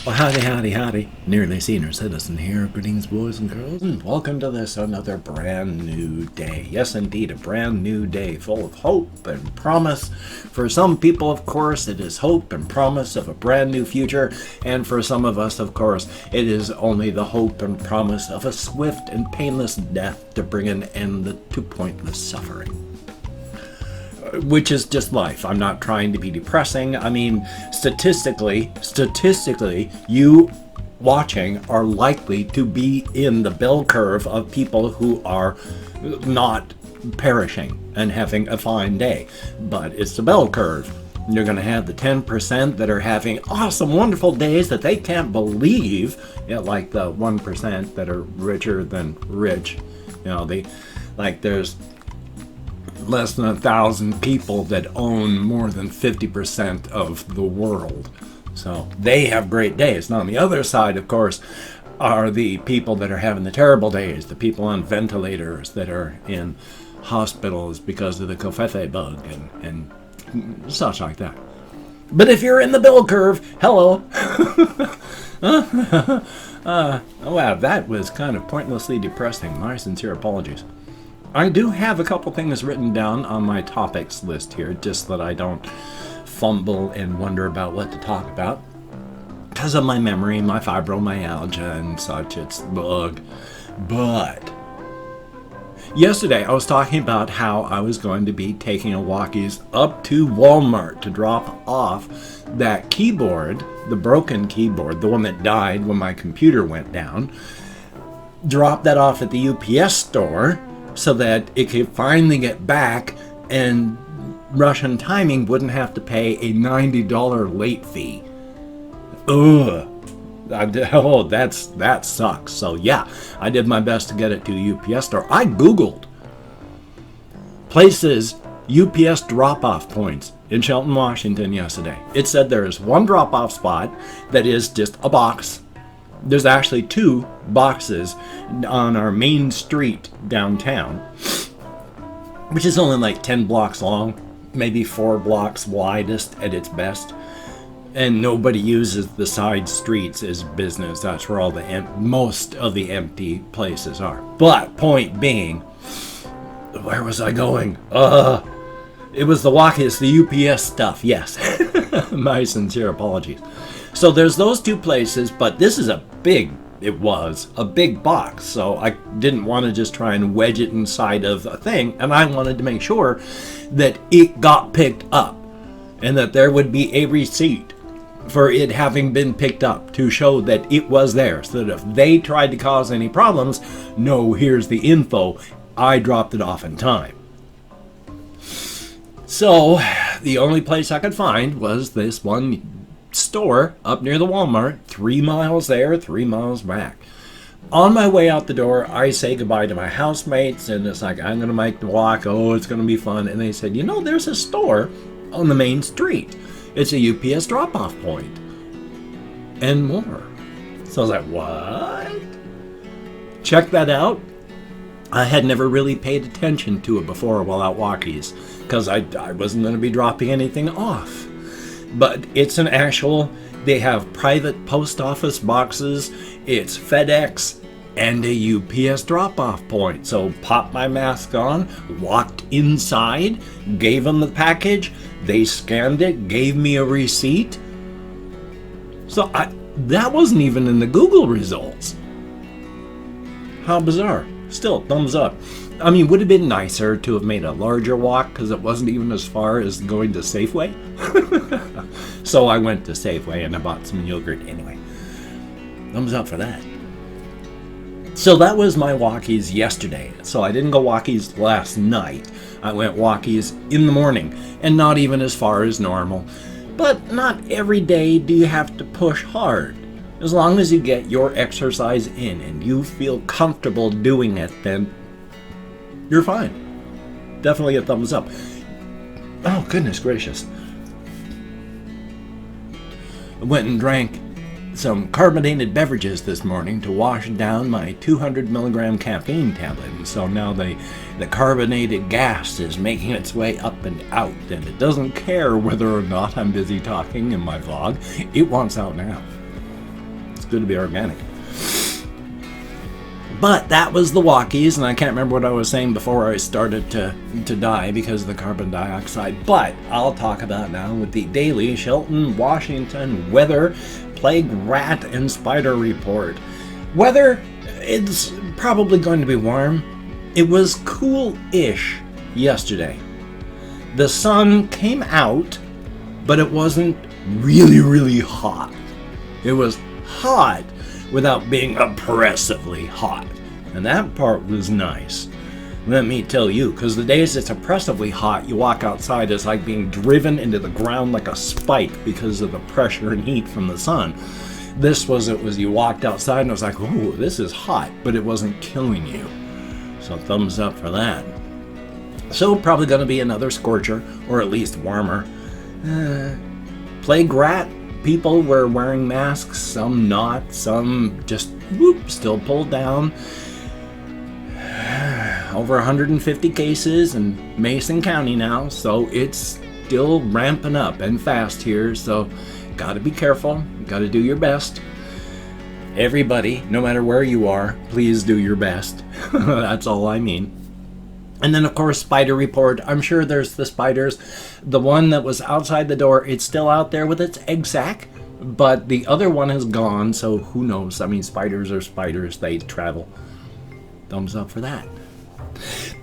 Well, howdy, howdy, howdy. Nearly Senior Citizen here. Greetings, boys and girls, and welcome to this another brand new day. Yes, indeed, a brand new day full of hope and promise. For some people, of course, it is hope and promise of a brand new future, and for some of us, of course, it is only the hope and promise of a swift and painless death to bring an end to pointless suffering. Which is just life. I'm not trying to be depressing. I mean, statistically, you watching are likely to be in the bell curve of people who are not perishing and having a fine day. But it's the bell curve. You're going to have the 10% that are having awesome, wonderful days that they can't believe, like the 1% that are richer than rich. There's less than 1,000 people that own more than 50% of the world. So they have great days. Now on the other side, of course, are the people that are having the terrible days, the people on ventilators that are in hospitals because of the covfefe bug and such like that. But if you're in the bell curve, hello. Wow, that was kind of pointlessly depressing. My sincere apologies. I do have a couple things written down on my topics list here, just that I don't fumble and wonder about what to talk about. Because of my memory, my fibromyalgia and such, it's bug. But yesterday I was talking about how I was going to be taking a walkies up to Walmart to drop off that keyboard, the broken keyboard, the one that died when my computer went down. Drop that off at the UPS store so that it could finally get back and Russian Timing wouldn't have to pay a $90 late fee. Ugh. Oh, that sucks. So yeah, I did my best to get it to a UPS store. I Googled places, UPS drop-off points in Shelton, Washington yesterday. It said there is one drop-off spot that is just a box. There's actually two boxes on our main street downtown, which is only like 10 blocks long, maybe 4 blocks widest at its best. And nobody uses the side streets as business. That's where all most of the empty places are. But point being, where was I going? It was the walkies, the UPS stuff. Yes, my sincere apologies. So there's those two places, but this is it was a big box, so I didn't want to just try and wedge it inside of a thing, and I wanted to make sure that it got picked up, and that there would be a receipt for it having been picked up to show that it was there, so that if they tried to cause any problems, no, here's the info, I dropped it off in time. So the only place I could find was this one store up near the Walmart, 3 miles there, 3 miles back. On my way out the door, I say goodbye to my housemates, and it's like, I'm going to make the walk. Oh, it's going to be fun. And they said, there's a store on the main street. It's a UPS drop-off point. And more. So I was like, what? Check that out. I had never really paid attention to it before while out walkies, because I wasn't going to be dropping anything off. But it's an actual, they have private post office boxes, it's FedEx, and a UPS drop-off point. So popped my mask on, walked inside, gave them the package, they scanned it, gave me a receipt. So that wasn't even in the Google results. How bizarre. Still, thumbs up. I mean, would it have been nicer to have made a larger walk because it wasn't even as far as going to Safeway? So I went to Safeway and I bought some yogurt anyway. Thumbs up for that. So that was my walkies yesterday. So I didn't go walkies last night. I went walkies in the morning, and not even as far as normal. But not every day do you have to push hard. As long as you get your exercise in and you feel comfortable doing it, then you're fine. Definitely a thumbs up. Oh, goodness gracious. I went and drank some carbonated beverages this morning to wash down my 200 milligram caffeine tablet. And so now the carbonated gas is making its way up and out, and it doesn't care whether or not I'm busy talking in my vlog. It wants out now. It's good to be organic. But that was the walkies, and I can't remember what I was saying before I started to die because of the carbon dioxide. But I'll talk about now with the daily Shelton, Washington weather, plague, rat, and spider report. Weather, it's probably going to be warm. It was cool-ish yesterday. The sun came out, but it wasn't really, really hot. It was hot without being oppressively hot. And that part was nice. Let me tell you, because the days it's oppressively hot, you walk outside, it's like being driven into the ground like a spike because of the pressure and heat from the sun. This was, it was you walked outside and it was like, oh, this is hot, but it wasn't killing you. So thumbs up for that. So probably going to be another scorcher, or at least warmer. Plague rat, people were wearing masks, some not, some just still pulled down. Over 150 cases in Mason County now, so it's still ramping up and fast here, so gotta be careful, gotta do your best. Everybody, no matter where you are, please do your best. That's all I mean. And then, of course, spider report. I'm sure there's the spiders. The one that was outside the door, it's still out there with its egg sac, but the other one is gone, so who knows? I mean, spiders are spiders. They travel. Thumbs up for that.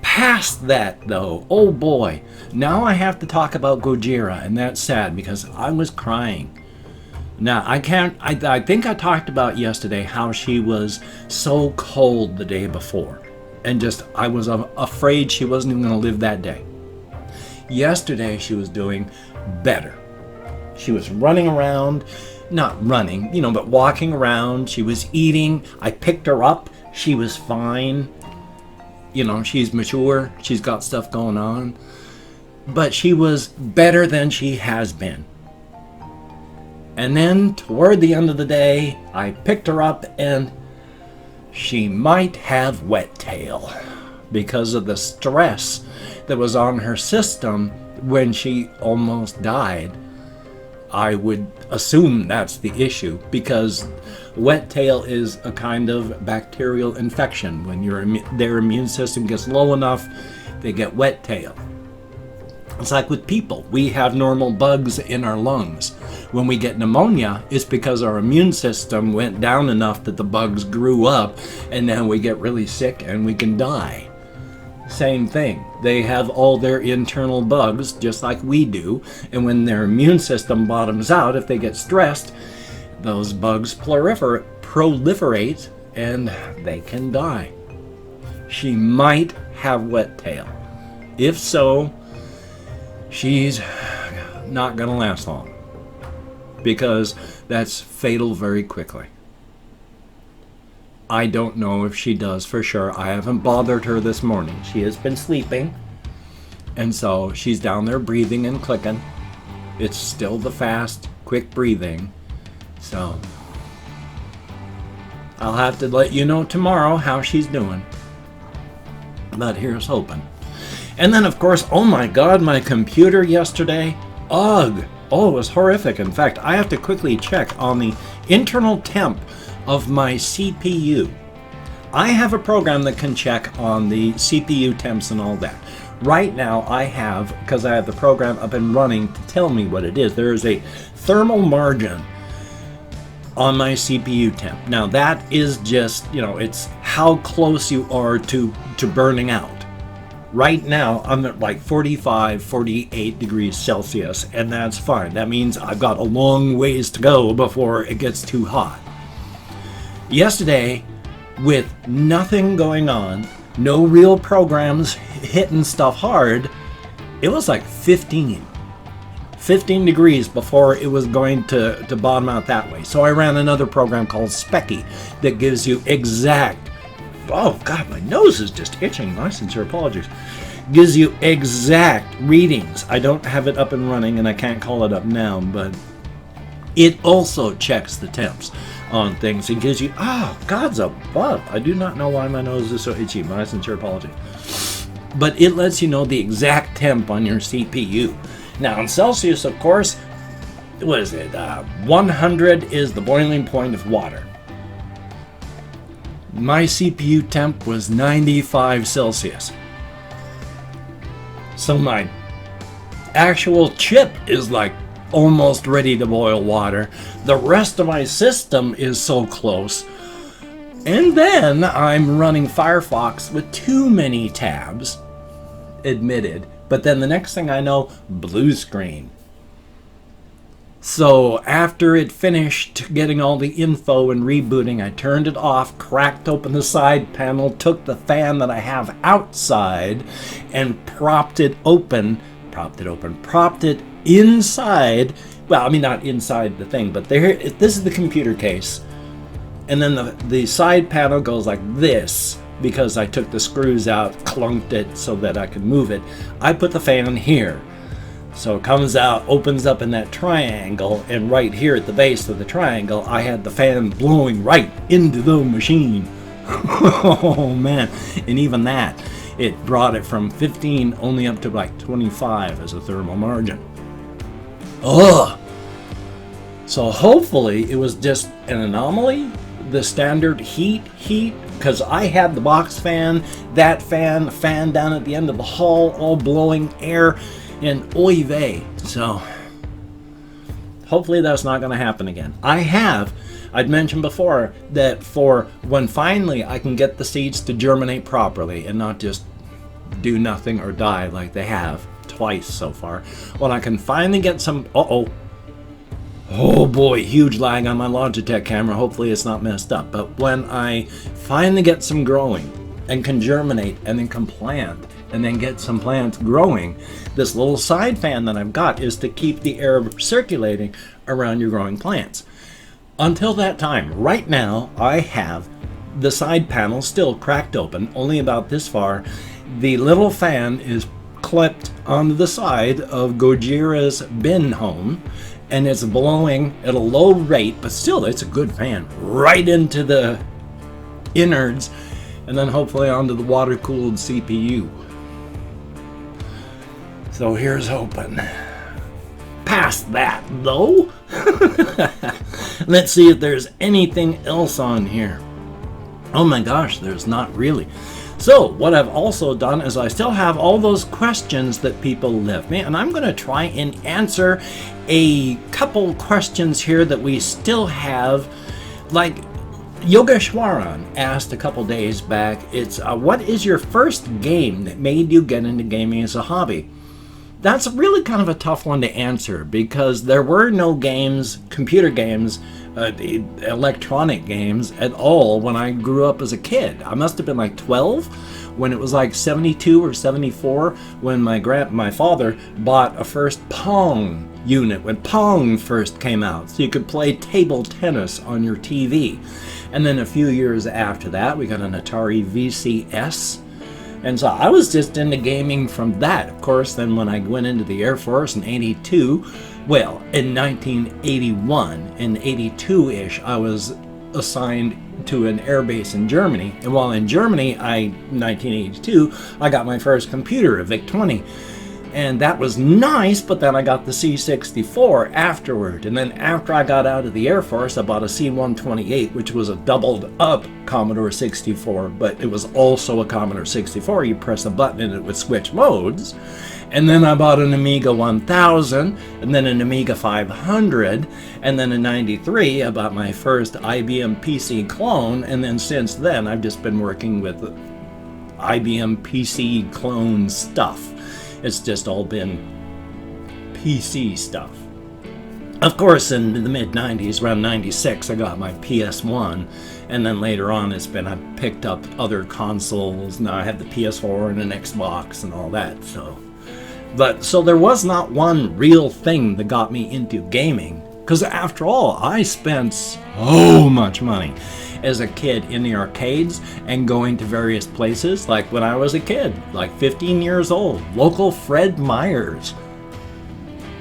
Past that, though, oh boy. Now I have to talk about Gojira, and that's sad because I was crying. Now, I think I talked about yesterday how she was so cold the day before. And just, I was afraid she wasn't even going to live that day. Yesterday, she was doing better. She was running around, not running, but walking around. She was eating. I picked her up. She was fine. She's mature. She's got stuff going on. But she was better than she has been. And then, toward the end of the day, I picked her up and she might have wet tail because of the stress that was on her system when she almost died. I would assume that's the issue because wet tail is a kind of bacterial infection. When their immune system gets low enough, they get wet tail. It's like with people. We have normal bugs in our lungs. When we get pneumonia, it's because our immune system went down enough that the bugs grew up, and then we get really sick and we can die. Same thing. They have all their internal bugs, just like we do, and when their immune system bottoms out, if they get stressed, those bugs proliferate, and they can die. She might have wet tail. If so, she's not going to last long, because that's fatal very quickly. I don't know if she does for sure. I haven't bothered her this morning. She has been sleeping, and so she's down there breathing and clicking. It's still the fast, quick breathing. So I'll have to let you know tomorrow how she's doing. But here's hoping. And then, of course, oh my God, my computer yesterday. Ugh. Oh, it was horrific. In fact, I have to quickly check on the internal temp of my CPU. I have a program that can check on the CPU temps and all that. Right now, I have, because I have the program up and running to tell me what it is, there is a thermal margin on my CPU temp. Now, that is just, it's how close you are to burning out. Right now, I'm at like 45, 48 degrees Celsius, and that's fine. That means I've got a long ways to go before it gets too hot. Yesterday, with nothing going on, no real programs hitting stuff hard, it was like 15 degrees before it was going to bottom out that way. So I ran another program called Specky that gives you exact, oh God, my nose is just itching. My sincere apologies. Gives you exact readings. I don't have it up and running and I can't call it up now, but it also checks the temps on things. It gives you, God's above. I do not know why my nose is so itchy. My sincere apologies. But it lets you know the exact temp on your CPU. Now in Celsius, of course, what is it? 100 is the boiling point of water. my CPU temp was 95 Celsius. So my actual chip is like almost ready to boil water. The rest of my system is so close. And then I'm running Firefox with too many tabs, admitted. But then the next thing I know, blue screen. So after it finished getting all the info and rebooting, I turned it off, cracked open the side panel, took the fan that I have outside and propped it inside. Well, I mean, not inside the thing, but this is the computer case. And then the side panel goes like this because I took the screws out, clunked it so that I could move it. I put the fan here. So it comes out, opens up in that triangle, and right here at the base of the triangle, I had the fan blowing right into the machine. Oh man, and even that, it brought it from 15 only up to like 25 as a thermal margin. Ugh! So hopefully it was just an anomaly, the standard heat, because I had the box fan, that fan, the fan down at the end of the hall, all blowing air, and oy vey. So hopefully that's not going to happen again. I'd mentioned before that for when finally I can get the seeds to germinate properly and not just do nothing or die like they have twice so far, when I can finally get some, oh boy, huge lag on my Logitech camera, hopefully it's not messed up, but when I finally get some growing and can germinate and then can plant and then get some plants growing, this little side fan that I've got is to keep the air circulating around your growing plants. Until that time, right now, I have the side panel still cracked open, only about this far. The little fan is clipped onto the side of Gojira's bin home, and it's blowing at a low rate, but still it's a good fan, right into the innards, and then hopefully onto the water-cooled CPU. So here's hoping. Past that, though, let's see if there's anything else on here. Oh my gosh, there's not really. So what I've also done is I still have all those questions that people left me, and I'm going to try and answer a couple questions here that we still have. Like Yogeshwaran asked a couple days back, it's what is your first game that made you get into gaming as a hobby? That's really kind of a tough one to answer because there were no games, computer games, electronic games at all when I grew up as a kid. I must have been like 12 when it was like 72 or 74 when my father bought a first Pong unit when Pong first came out, so you could play table tennis on your TV. And then a few years after that, we got an Atari VCS. And so I was just into gaming from that. Of course, then when I went into the Air Force in 82, well, in 1981, in 82-ish, I was assigned to an air base in Germany. And while in Germany, 1982, I got my first computer, a VIC-20. And that was nice, but then I got the C64 afterward. And then after I got out of the Air Force, I bought a C128, which was a doubled up Commodore 64, but it was also a Commodore 64. You press a button and it would switch modes. And then I bought an Amiga 1000, and then an Amiga 500, and then in 93 I bought my first IBM PC clone, and then since then I've just been working with IBM PC clone stuff. It's just all been PC stuff. Of course, in the mid-90s, around 96, I got my PS1, and then later on I picked up other consoles. Now I have the PS4 and an Xbox and all that, so there was not one real thing that got me into gaming, because after all, I spent so much money as a kid in the arcades and going to various places. Like when I was a kid, like 15 years old, local Fred Meyer's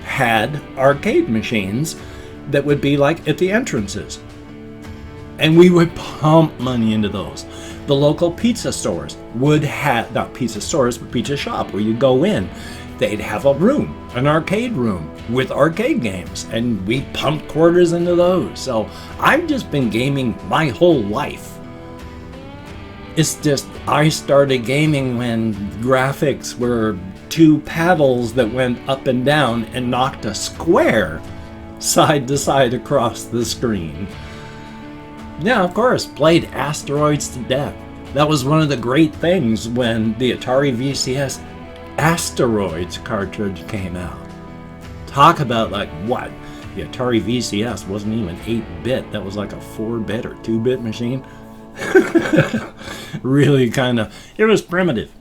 had arcade machines that would be like at the entrances, and we would pump money into those. The local pizza stores would have, not pizza stores, but pizza shop where you go in, they'd have a room, an arcade room with arcade games, and we pumped quarters into those. So I've just been gaming my whole life. It's just, I started gaming when graphics were two paddles that went up and down and knocked a square side to side across the screen. Yeah, of course, played Asteroids to death. That was one of the great things when the Atari VCS Asteroids cartridge came out. Talk about like what? The Atari VCS wasn't even 8-bit. That was like a 4-bit or 2-bit machine. Really kind of, it was primitive.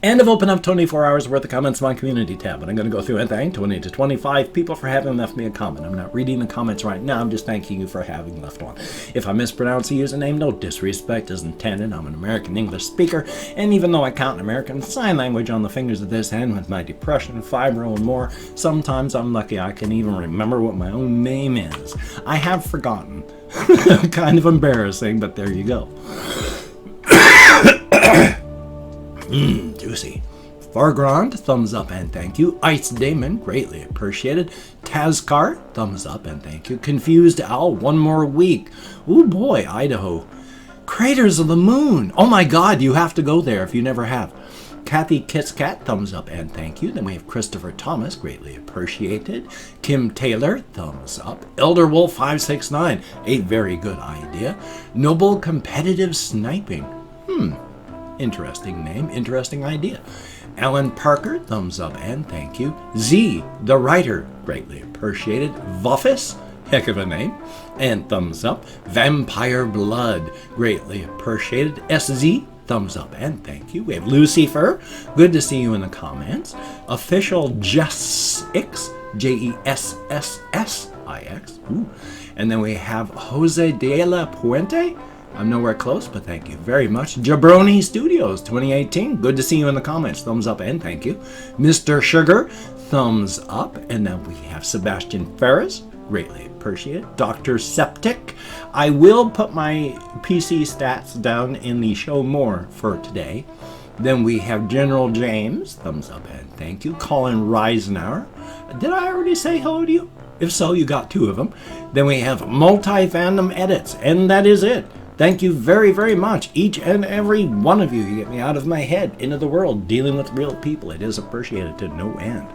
And I've opened up 24 hours worth of comments in my community tab, and I'm going to go through and thank 20 to 25 people for having left me a comment. I'm not reading the comments right now, I'm just thanking you for having left one. If I mispronounce the username, no disrespect is intended. I'm an American English speaker, and even though I count American Sign Language on the fingers of this hand with my depression, fibro, and more, sometimes I'm lucky I can even remember what my own name is. I have forgotten. Kind of embarrassing, but there you go. Juicy. Fargrand, thumbs up and thank you. Ice Damon, greatly appreciated. Tazkar, thumbs up and thank you. Confused Owl, one more week. Ooh boy, Idaho. Craters of the Moon. Oh my god, you have to go there if you never have. Kathy Kitscat, thumbs up and thank you. Then we have Christopher Thomas, greatly appreciated. Kim Taylor, thumbs up. Elder Wolf 569, a very good idea. Noble Competitive Sniping. Interesting name, interesting idea. Alan Parker, thumbs up and thank you. Z, the writer, greatly appreciated. Vuffus, heck of a name, and thumbs up. Vampire Blood, greatly appreciated. SZ, thumbs up and thank you. We have Lucifer, good to see you in the comments. Official Jessix, Jessssix. Ooh. And then we have Jose de la Puente. I'm nowhere close, but thank you very much. Jabroni Studios 2018. Good to see you in the comments. Thumbs up and thank you. Mr. Sugar, thumbs up. And then we have Sebastian Ferris. Greatly appreciated. Dr. Septic. I will put my PC stats down in the show more for today. Then we have General James. Thumbs up and thank you. Colin Reisenauer. Did I already say hello to you? If so, you got two of them. Then we have Multi-Fandom Edits. And that is it. Thank you very, very much, each and every one of you. You get me out of my head, into the world, dealing with real people. It is appreciated to no end.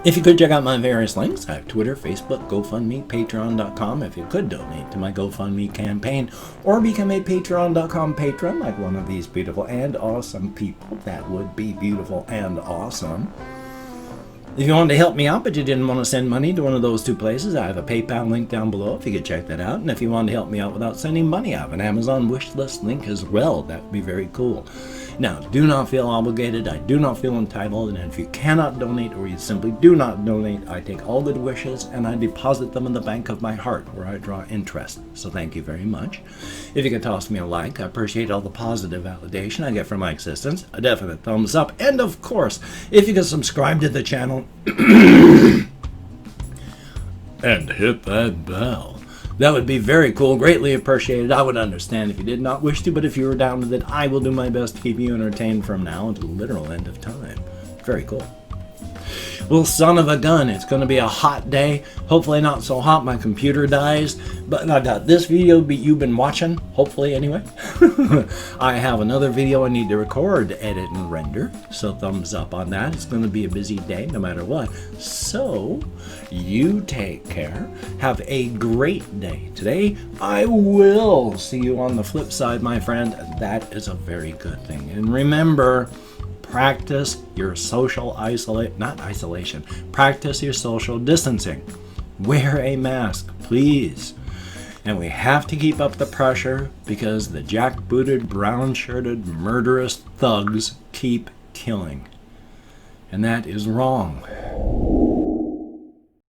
If you could check out my various links, I have Twitter, Facebook, GoFundMe, Patreon.com. If you could donate to my GoFundMe campaign or become a Patreon.com patron like one of these beautiful and awesome people, that would be beautiful and awesome. If you wanted to help me out, but you didn't want to send money to one of those two places, I have a PayPal link down below if you could check that out. And if you wanted to help me out without sending money, I have an Amazon wishlist link as well. That would be very cool. Now, do not feel obligated. I do not feel entitled. And if you cannot donate or you simply do not donate, I take all good wishes and I deposit them in the bank of my heart where I draw interest. So thank you very much. If you could toss me a like, I appreciate all the positive validation I get from my existence. A definite thumbs up. And of course, if you could subscribe to the channel and hit that bell. That would be very cool, greatly appreciated. I would understand if you did not wish to, but if you were down with it, I will do my best to keep you entertained from now until the literal end of time. Very cool. Well, son of a gun, it's going to be a hot day. Hopefully not so hot my computer dies. But I got this video you've been watching, hopefully anyway. I have another video I need to record, edit, and render. So thumbs up on that. It's going to be a busy day no matter what. So, you take care. Have a great day today. I will see you on the flip side, my friend. That is a very good thing. And remember, practice your practice your social distancing. Wear a mask, please. And we have to keep up the pressure because the jackbooted, brown-shirted, murderous thugs keep killing. And that is wrong.